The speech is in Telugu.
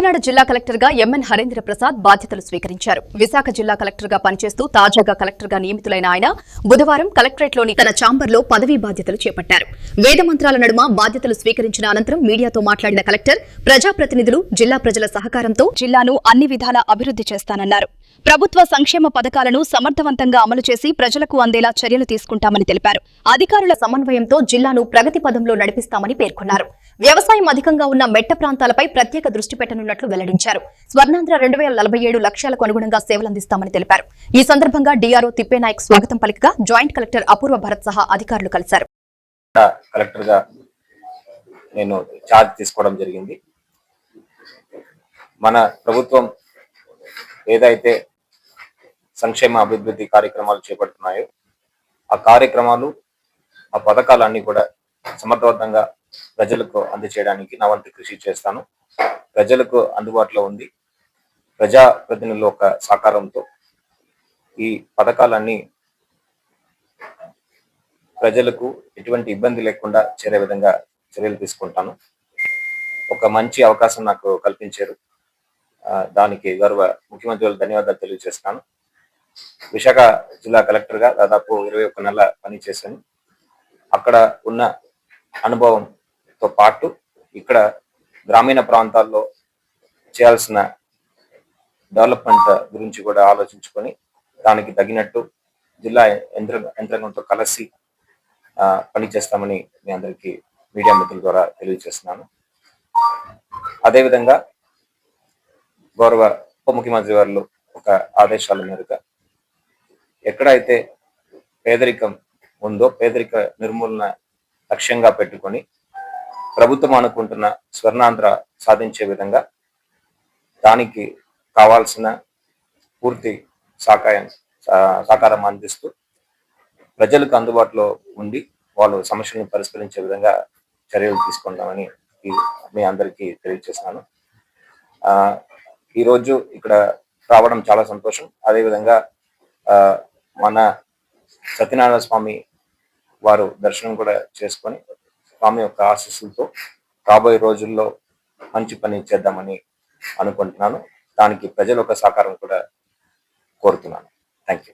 కాకినాడ జిల్లా కలెక్టర్ గా ఎంఎన్ హరేంద్ర ప్రసాద్ బాధ్యతలు స్వీకరించారు. విశాఖ జిల్లా కలెక్టర్ గా పనిచేస్తూ తాజాగా కలెక్టర్ గా నియమితులైన ఆయన బుధవారం కలెక్టరేట్లోని తన ఛాంబర్లో పదవీ బాధ్యతలు చేపట్టారు. వేద మంత్రాల నడుమ బాధ్యతలు స్వీకరించిన అనంతరం మీడియాతో మాట్లాడిన కలెక్టర్ ప్రజాప్రతినిధులు, జిల్లా ప్రజల సహకారంతో జిల్లాను అన్ని విధాలా అభివృద్ధి చేస్తానన్నారు. ప్రభుత్వ సంక్షేమ పథకాలను సమర్థవంతంగా అమలు చేసి ప్రజలకు అందేలా చర్యలు తీసుకుంటామని తెలిపారు. అధికారుల సమన్వయంతో జిల్లాను ప్రగతి పథంలో నడిపిస్తామని పేర్కొన్నారు. వ్యవసాయం అధికంగా ఉన్న మెట్ట ప్రాంతాలపై ప్రత్యేక దృష్టి పెట్టనున్నట్లు వెల్లడించారు. స్వర్ణాంధ్ర 2047 లక్ష్యాలకు అనుగుణంగా సేవలందిస్తామని తెలిపారు. ఈ సందర్భంగా డీఆర్ఓ తిప్పేనాయక్ స్వాగతం పలికగా జాయింట్ కలెక్టర్ అపూర్వ భరత్ సహా అధికారులు కలిశారు. కలెక్టర్ గా నేను ఛార్జ్ తీసుకోవడం జరిగింది. మన ప్రభుత్వం ఏదైతే సంక్షేమ అభివృద్ధి కార్యక్రమాలు చేపడుతున్నాయో ఆ కార్యక్రమాలు, ఆ పథకాలన్నీ కూడా సమర్థవంతంగా ప్రజలకు అందజేయడానికి నా వంతు కృషి చేస్తాను. ప్రజలకు అందుబాటులో ఉంది. ప్రజాప్రతినిధుల యొక్క సహకారంతో ఈ పథకాలన్నీ ప్రజలకు ఎటువంటి ఇబ్బంది లేకుండా చేరే విధంగా చర్యలు తీసుకుంటాను. ఒక మంచి అవకాశం నాకు కల్పించారు. దానికి గౌరవ ముఖ్యమంత్రి ధన్యవాదాలు తెలియజేస్తాను. విశాఖ జిల్లా కలెక్టర్ గా దాదాపు 21 నెలల పనిచేశాను. అక్కడ ఉన్న అనుభవంతో పాటు ఇక్కడ గ్రామీణ ప్రాంతాల్లో చేయాల్సిన డెవలప్మెంట్ గురించి కూడా ఆలోచించుకొని దానికి తగినట్టు జిల్లా యంత్రాంగంతో కలిసి పనిచేస్తామని మీ అందరికీ మీడియా మిత్రుల ద్వారా తెలియజేస్తున్నాను. అదేవిధంగా గౌరవ ఉప ముఖ్యమంత్రి వారు ఒక ఆదేశాల మేరకు ఎక్కడైతే పేదరికం ఉందో పేదరిక నిర్మూలన లక్ష్యంగా పెట్టుకొని ప్రభుత్వం అనుకుంటున్న స్వర్ణాంధ్ర సాధించే విధంగా దానికి కావాల్సిన పూర్తి సహకారం అందిస్తూ ప్రజలకు అందుబాటులో ఉండి వాళ్ళు సమస్యలను పరిష్కరించే విధంగా చర్యలు తీసుకుంటామని మీ అందరికీ తెలియజేస్తున్నాను. ఈరోజు ఇక్కడ రావడం చాలా సంతోషం. అదేవిధంగా మన సత్యనారాయణ స్వామి వారు దర్శనం కూడా చేసుకొని స్వామి యొక్క ఆశీస్సులతో రాబోయే రోజుల్లో మంచి పని చేద్దామని అనుకుంటున్నాను. దానికి ప్రజల యొక్క సహకారం కూడా కోరుతున్నాను. Thank you.